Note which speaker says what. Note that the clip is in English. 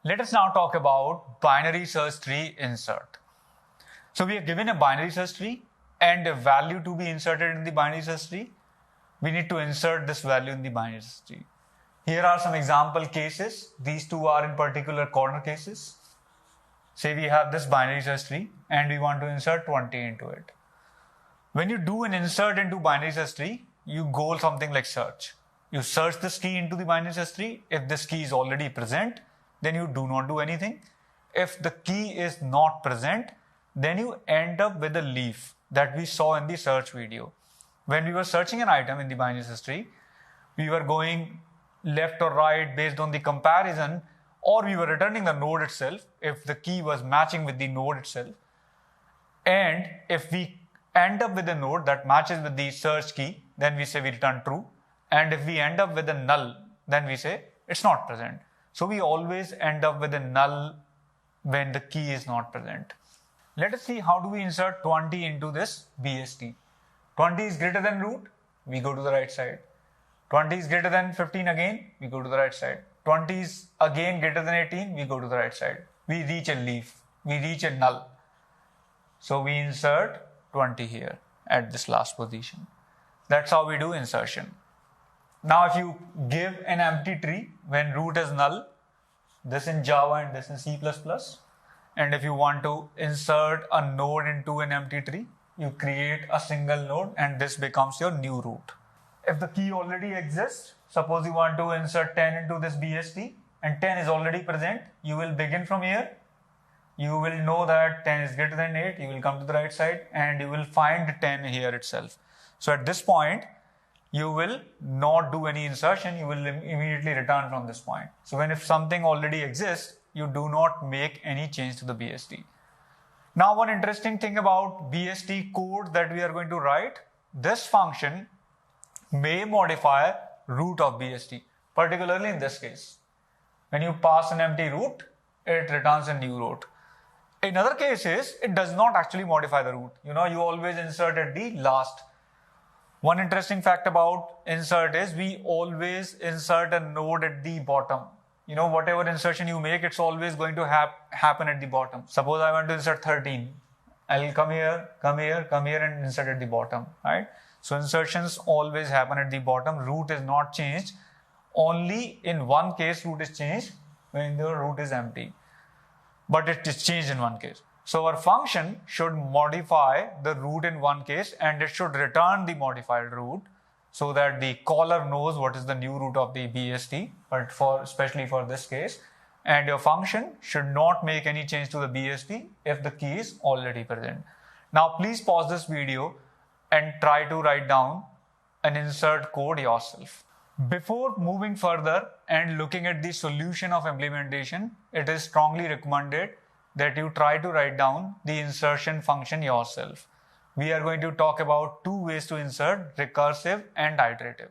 Speaker 1: Let us now talk about binary search tree insert. So we are given a binary search tree and a value to be inserted in the binary search tree. We need to insert this value in the binary search tree. Here are some example cases. These two are in particular corner cases. Say we have this binary search tree and we want to insert 20 into it. When you do an insert into binary search tree, you go something like search. You search this key into the binary search tree. If this key is already present, then you do not do anything. If the key is not present, then you end up with a leaf that we saw in the search video. When we were searching an item in the binary search tree, we were going left or right based on the comparison, or we were returning the node itself if the key was matching with the node itself. And if we end up with a node that matches with the search key, then we say we return true. And if we end up with a null, then we say it's not present. So we always end up with a null when the key is not present. Let us see how do we insert 20 into this BST. 20 is greater than root, we go to the right side. 20 is greater than 15 again, we go to the right side. 20 is again greater than 18, we go to the right side. We reach a leaf, we reach a null. So we insert 20 here at this last position. That's how we do insertion. Now if you give an empty tree when root is null, this in Java and this in C++, and if you want to insert a node into an empty tree, you create a single node and this becomes your new root. If the key already exists, suppose you want to insert 10 into this BST and 10 is already present, you will begin from here. You will know that 10 is greater than 8, you will come to the right side and you will find 10 here itself. So at this point, you will not do any insertion, you will immediately return from this point. So if something already exists, you do not make any change to the BST. Now one interesting thing about BST code that we are going to write, this function may modify root of BST, particularly in this case. When you pass an empty root, it returns a new root. In other cases, it does not actually modify the root. You always insert at the last. One interesting fact about insert is we always insert a node at the bottom. Whatever insertion you make, it's always going to happen at the bottom. Suppose I want to insert 13. I'll come here, and insert at the bottom, right? So insertions always happen at the bottom. Root is not changed. Only in one case root is changed when the root is empty. But it is changed in one case. So our function should modify the root in one case and it should return the modified root so that the caller knows what is the new root of the BST, but especially for this case. And your function should not make any change to the BST if the key is already present. Now please pause this video and try to write down an insert code yourself. Before moving further and looking at the solution of implementation, it is strongly recommended that you try to write down the insertion function yourself. We are going to talk about two ways to insert, recursive and iterative.